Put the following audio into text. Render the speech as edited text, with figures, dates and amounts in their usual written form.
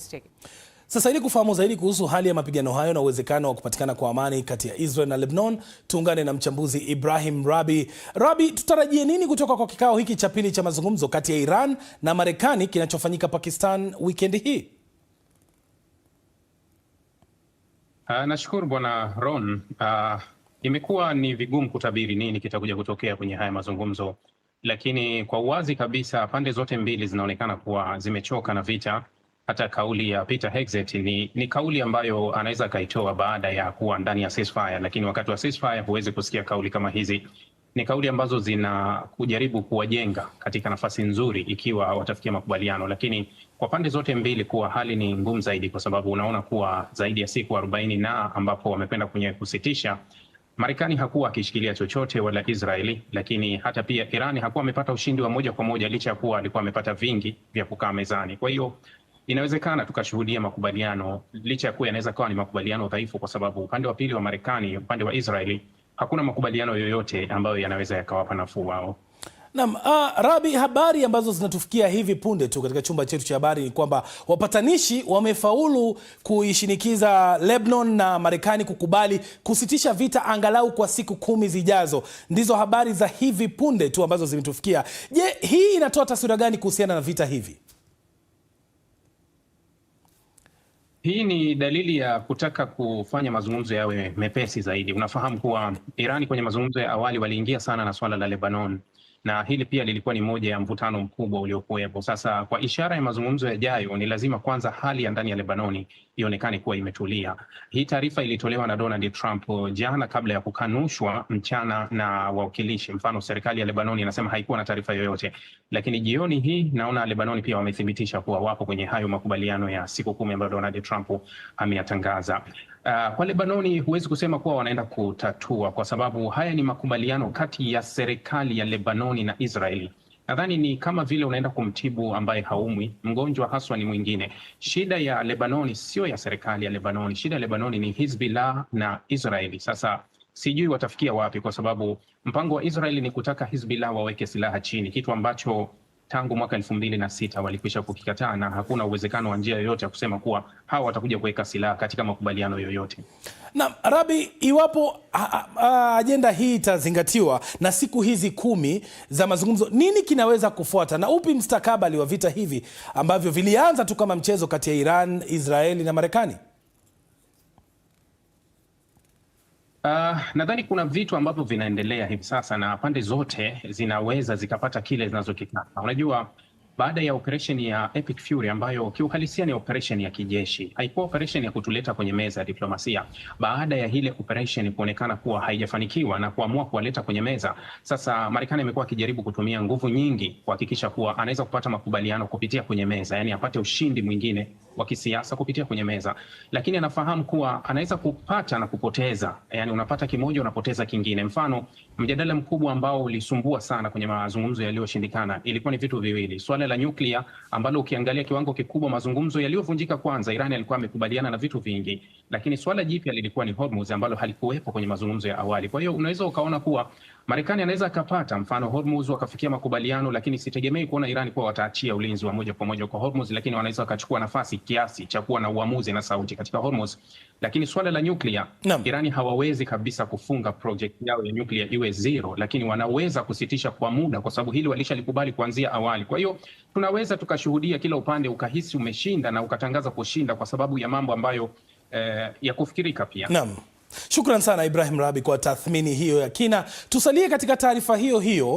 Let's take it. Sasa ili kufahamu zaidi kuhusu hali ya mapigano hayo na uwezekano wa kupatikana kwa amani kati ya Israel na Lebanon, tuungane na mchambuzi Ibrahim Rabi. Rabi, tutarajie nini kutoka kwa kikao hiki cha pili cha mazungumzo kati ya Iran na Marekani kinachofanyika Pakistan weekend hii? Nashukuru Bwana Ron. Imekuwa ni vigumu kutabiri nini kitakuja kutokea kwenye haya mazungumzo, lakini kwa uwazi kabisa pande zote mbili zinaonekana kuwa zimechoka na vita. Hata kauli ya Peter Hegseth ni kauli ambayo anaweza akaitoa baada ya kuwa ndani ya ceasefire, lakini wakati wa ceasefire huwezi kusikia kauli kama hizi. Ni kauli ambazo zina kujaribu kuwajenga katika nafasi nzuri ikiwa watafikia makubaliano, lakini kwa pande zote mbili kuwa hali ni ngumu zaidi, kwa sababu unaona kuwa zaidi ya siku 40 na ambapo wamependa kwenye kusitisha, Marekani hakuwa akishikilia chochote wala Israeli, lakini hata pia Irani hakuwa amepata ushindi wa moja kwa moja licha ya kuwa alikuwa amepata vingi vya kukaa mezani. Kwa hiyo inawezekana tukashuhudia makubaliano licha ya kuwa yanaweza kuwa ni makubaliano dhaifu, kwa sababu upande wa pili wa Marekani, upande wa Israeli, hakuna makubaliano yoyote ambayo yanaweza yakawapa nafuu wao. Naam, Rabi, habari ambazo zinatufikia hivi punde tu katika chumba chetu cha habari ni kwamba wapatanishi wamefaulu kuishinikiza Lebanon na Marekani kukubali kusitisha vita angalau kwa siku 10 zijazo. Ndizo habari za hivi punde tu ambazo zimetufikia. Je, hii inatoa taswira gani kuhusiana na vita hivi? Hii ni dalili ya kutaka kufanya mazungumzo yawe mepesi zaidi. Unafahamu kuwa Irani kwenye mazungumzo ya awali waliingia sana na swala la Lebanon, na hili pia lilikuwa ni moja ya mvutano mkubwa uliokuwepo. Sasa kwa ishara ya mazungumzo yajayo, ni lazima kwanza hali ya ndani ya Lebanoni ionekane kuwa imetulia. Hii taarifa ilitolewa na Donald Trump jana kabla ya kukanushwa mchana na wawakilishi. Mfano, serikali ya Lebanoni inasema haikuwa na taarifa yoyote, lakini jioni hii naona Lebanoni pia wamethibitisha kuwa wapo kwenye hayo makubaliano ya siku 10 ambayo Donald Trump ameyatangaza. Kwa Lebanoni huwezi kusema kuwa wanaenda kutatua, kwa sababu haya ni makubaliano kati ya serikali ya Lebanoni na Israeli. Nadhani ni kama vile unaenda kumtibu ambaye haumwi, mgonjwa haswa ni mwingine. Shida ya Lebanoni sio ya serikali ya Lebanoni, shida ya Lebanoni ni Hizbullah na Israeli. Sasa sijui watafikia wapi, kwa sababu mpango wa Israeli ni kutaka Hizbullah waweke silaha chini, kitu ambacho tangu mwaka 2006 walikwisha kukikataa, na hakuna uwezekano wa njia yoyote ya kusema kuwa hawa watakuja kuweka silaha katika makubaliano yoyote. Na Rabi, iwapo ajenda hii itazingatiwa na siku hizi 10 za mazungumzo, nini kinaweza kufuata na upi mstakabali wa vita hivi ambavyo vilianza tu kama mchezo kati ya Iran, Israeli na Marekani? Nadhani kuna vitu ambavyo vinaendelea hivi sasa na pande zote zinaweza zikapata kile zinazokitaka. Unajua, baada ya operation ya Epic Fury ambayo kiuhalisia ni operation ya kijeshi, haikuwa operation ya kutuleta kwenye meza ya diplomasia. Baada ya ile operation kuonekana kuwa haijafanikiwa na kuamua kuwaleta kwenye meza, sasa Marekani imekuwa akijaribu kutumia nguvu nyingi kuhakikisha kuwa anaweza kupata makubaliano kupitia kwenye meza, yani apate ushindi mwingine wa kisiasa kupitia kwenye meza, lakini anafahamu kuwa anaweza kupata na kupoteza, yani unapata kimoja unapoteza kingine. Mfano, mjadala mkubwa ambao ulisumbua sana kwenye mazungumzo yaliyoshindikana ilikuwa ni vitu viwili: swala la nyuklia ambalo ukiangalia kiwango kikubwa mazungumzo yaliyovunjika, kwanza Iran alikuwa amekubaliana na vitu vingi, lakini swala jipya lilikuwa ni Hormuz ambalo halikuwepo kwenye mazungumzo ya awali. Kwa hiyo unaweza ukaona kuwa Marekani anaweza akapata mfano Hormuz wakafikia makubaliano, lakini sitegemei kuona Iran kuwa wataachia ulinzi wa moja kwa moja kwa Hormuz, lakini wanaweza wakachukua nafasi kiasi cha kuwa na uamuzi na sauti katika Hormuz. Lakini swala la nyuklia, Irani hawawezi kabisa kufunga project yao ya nyuklia iwe zero, lakini wanaweza kusitisha kwa muda, kwa sababu hili walishalikubali kuanzia awali. Kwa hiyo tunaweza tukashuhudia kila upande ukahisi umeshinda na ukatangaza kushinda kwa sababu ya mambo ambayo ya kufikirika pia. Naam. Shukran sana Ibrahim Rabi kwa tathmini hiyo ya kina. Tusalie katika taarifa hiyo hiyo.